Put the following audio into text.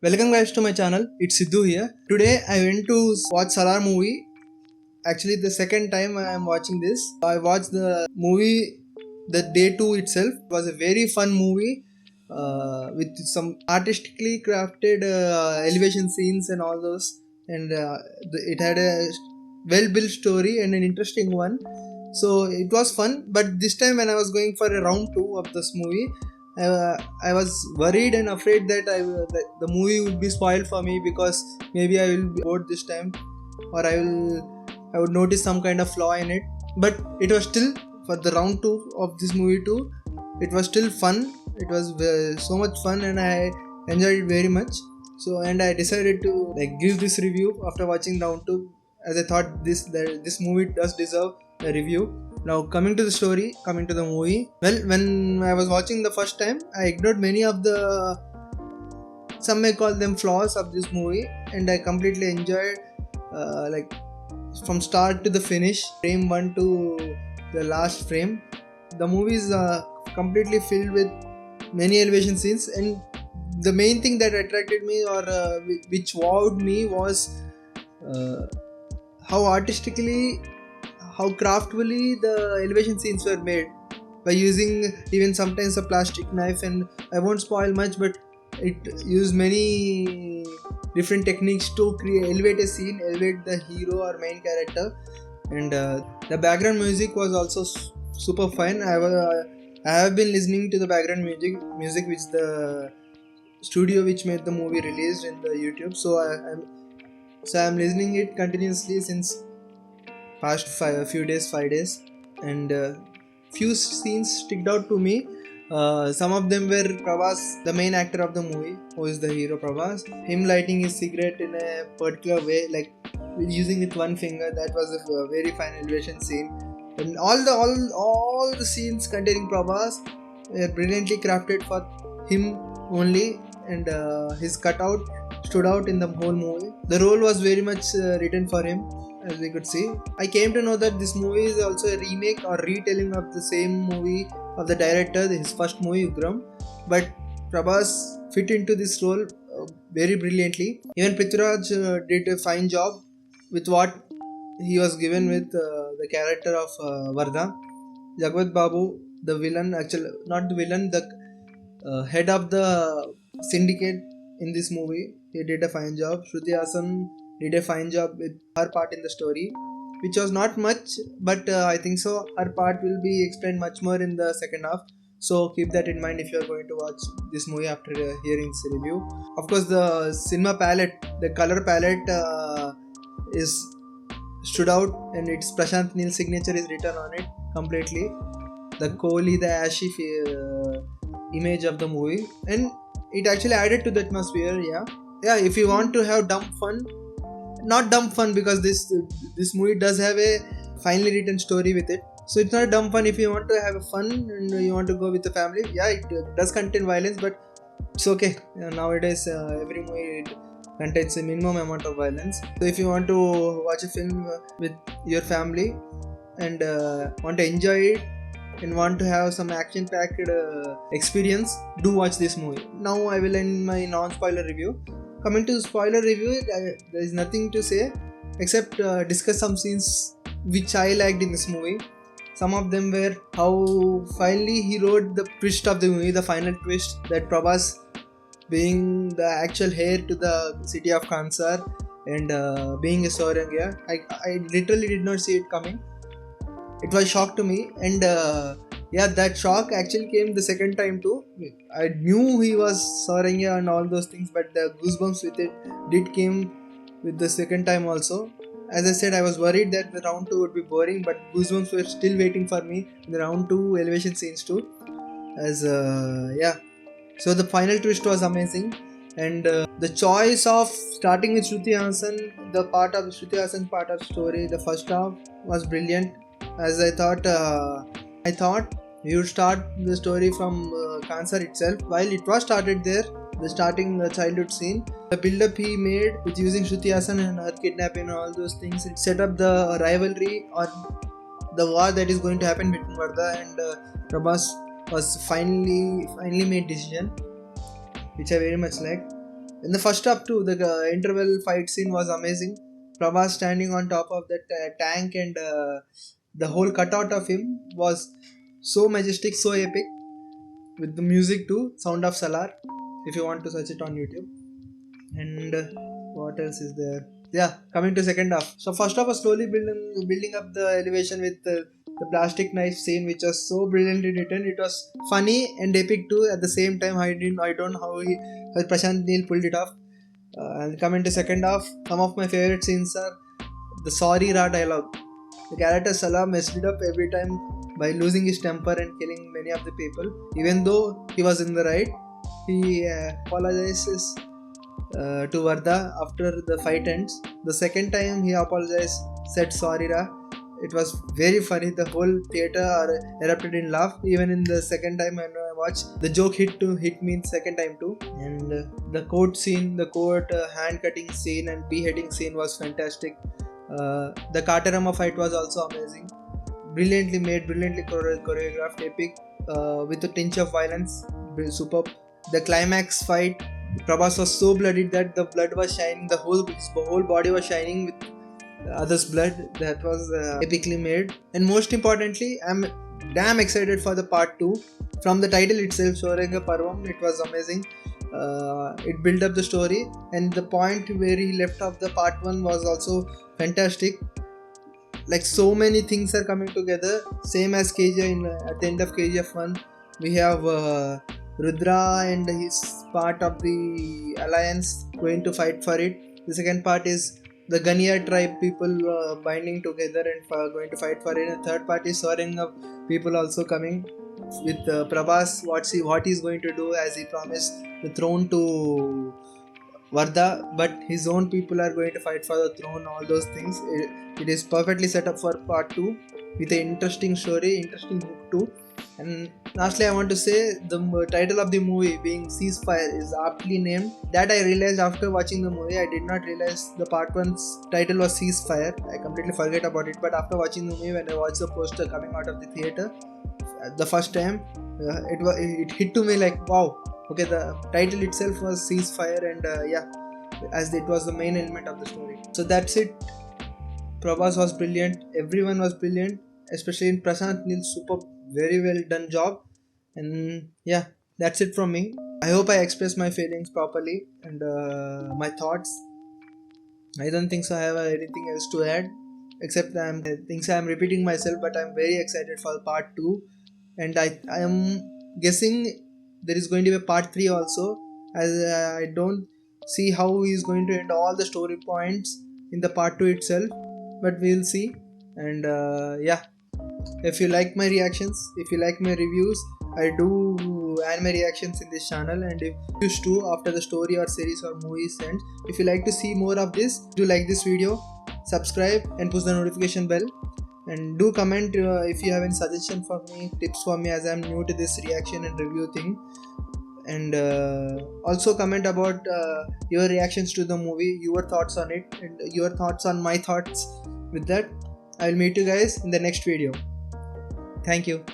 Welcome guys to my channel. It's Sidhu here. Today I went to watch SALAAR movie. Actually the second time I am watching this. I watched the movie the day 2 itself. It was a very fun movie with some artistically crafted elevation scenes and all those, and it had a well built story and an interesting one. So it was fun, but this time when I was going for a round 2 of this movie, I was worried and afraid that that the movie would be spoiled for me, because maybe I will be bored this time, or I would notice some kind of flaw in it. But it was still, for the round 2 of this movie too, it was still fun. It was so much fun and I enjoyed it very much. So, and I decided to give this review after watching round 2, as I thought this movie does deserve a review. Now coming to the story, coming to the movie. Well, when I was watching the first time, I ignored many of the, some may call them, flaws of this movie, and I completely enjoyed from start to the finish, frame 1 to the last frame. The movie is completely filled with many elevation scenes, and the main thing that attracted me, or which wowed me, was how artistically, how craftfully the elevation scenes were made, by using even sometimes a plastic knife. And I won't spoil much, but it used many different techniques to elevate a scene, elevate the hero or main character. And the background music was also super fine. I have been listening to the background music which the studio which made the movie released in the YouTube. So I'm listening it continuously since past 5 days, and few scenes sticked out to me. Some of them were PRABHAS, the main actor of the movie, who is the hero PRABHAS, him lighting his cigarette in a particular way, like using it one finger. That was a very fine elevation scene. And all the scenes containing PRABHAS were brilliantly crafted for him only, and his cutout stood out in the whole movie. The role was very much written for him, as we could see. I came to know that this movie is also a remake or retelling of the same movie of the director, his first movie, Ugram. But PRABHAS fit into this role very brilliantly. Even PRITHVIRAJ did a fine job with what he was given with the character of Vardha. Jagvat Babu, the villain, actually not the villain, the head of the syndicate in this movie, he did a fine job. SHRUTI HAASAN did a fine job with her part in the story, which was not much, but I think so her part will be explained much more in the second half. So keep that in mind if you are going to watch this movie after hearing this review. Of course, the cinema palette, the color palette is stood out, and it's Prashant Neel's signature is written on it completely. The Kohli, the ashy image of the movie, and it actually added to the atmosphere. Yeah, if you want to have dumb fun, not dumb fun, because this movie does have a finely written story with it, so it's not dumb fun. If you want to have fun and you want to go with the family, yeah, it does contain violence, but it's okay. Nowadays every movie contains a minimum amount of violence. So if you want to watch a film with your family and want to enjoy it and want to have some action packed experience, do watch this movie. Now I will end my non-spoiler review. Coming to spoiler review, there is nothing to say except discuss some scenes which I liked in this movie. Some of them were how finally he wrote the twist of the movie, the final twist, that PRABHAS being the actual heir to the city of Kansar and being a Saurangya. I literally did not see it coming. It was a shock to me, and yeah, that shock actually came the second time too. I knew he was Saurangya and all those things, but the goosebumps with it did came with the second time also. As I said, I was worried that the round 2 would be boring, but goosebumps were still waiting for me in the round 2 elevation scenes too. As yeah, so the final twist was amazing, and the choice of starting with SHRUTI HAASAN, the part of SHRUTI HAASAN part of story, the first half was brilliant. As I thought we would start the story from Kansar itself. While it was started there, the starting childhood scene, the build-up he made with using SHRUTI HAASAN and her kidnapping and all those things, it set up the rivalry or the war that is going to happen between Vardha and PRABHAS. Was finally made decision, which I very much liked. In the first half too, the interval fight scene was amazing. Prabhas standing on top of that tank, and the whole cutout of him was so majestic, so epic, with the music too, Sound of SALAAR, if you want to search it on YouTube. And what else is there? Yeah, coming to second half. So first half was slowly building up the elevation with the plastic knife scene, which was so brilliantly written. It was funny and epic too at the same time. I don't know how Prashant Neel pulled it off. And coming to second half, some of my favorite scenes are the sorry Ra dialogue. The character Salah messed it up every time by losing his temper and killing many of the people. Even though he was in the right, he apologizes to Vardha after the fight ends. The second time he apologized, said sorry Ra. It was very funny. The whole theater erupted in laugh. Even in the second time when I watched, the joke hit me in second time too. And the court scene, the court hand cutting scene and beheading scene was fantastic. The Katarama fight was also amazing. Brilliantly made, brilliantly choreographed, epic, with a tinge of violence. Superb. The climax fight, Prabhas was so bloodied that the blood was shining. His whole body was shining with others' blood. That was epically made. And most importantly, I'm damn excited for the part 2. From the title itself, Shorenga Parvam, it was amazing. It built up the story, and the point where he left off the part 1 was also fantastic. Like, so many things are coming together, same as KGF. At the end of KGF 1, we have Rudra and his part of the alliance going to fight for it. The second part is the Ganiya tribe people binding together and going to fight for it. And the third part is Sorenga people also coming with Prabhas, what he's going to do, as he promised the throne to Vardha, but his own people are going to fight for the throne, all those things. It is perfectly set up for part 2 with an interesting story, interesting book too. And lastly, I want to say the title of the movie being Ceasefire is aptly named. That I realized after watching the movie. I did not realize the part 1's title was Ceasefire. I completely forget about it, but after watching the movie, when I watched the poster coming out of the theater the first time, it hit to me like, wow, okay, the title itself was Ceasefire, and yeah, as it was the main element of the story. So that's it. Prabhas was brilliant, everyone was brilliant, especially in Prashant Neel's super very well done job. And yeah, that's it from me. I hope I expressed my feelings properly and my thoughts. I don't think so I have anything else to add, except I'm repeating myself, but I'm very excited for part 2, and I am guessing there is going to be a part 3 also, as I don't see how he is going to end all the story points in the part 2 itself, but we'll see. And yeah, if you like my reactions, if you like my reviews, I do anime reactions in this channel, and if you choose to after the story or series or movies ends. If you like to see more of this, do like this video, subscribe and push the notification bell, and do comment if you have any suggestion for me, tips for me, as I am new to this reaction and review thing. And also comment about your reactions to the movie, your thoughts on it, and your thoughts on my thoughts. With that, I will meet you guys in the next video. Thank you.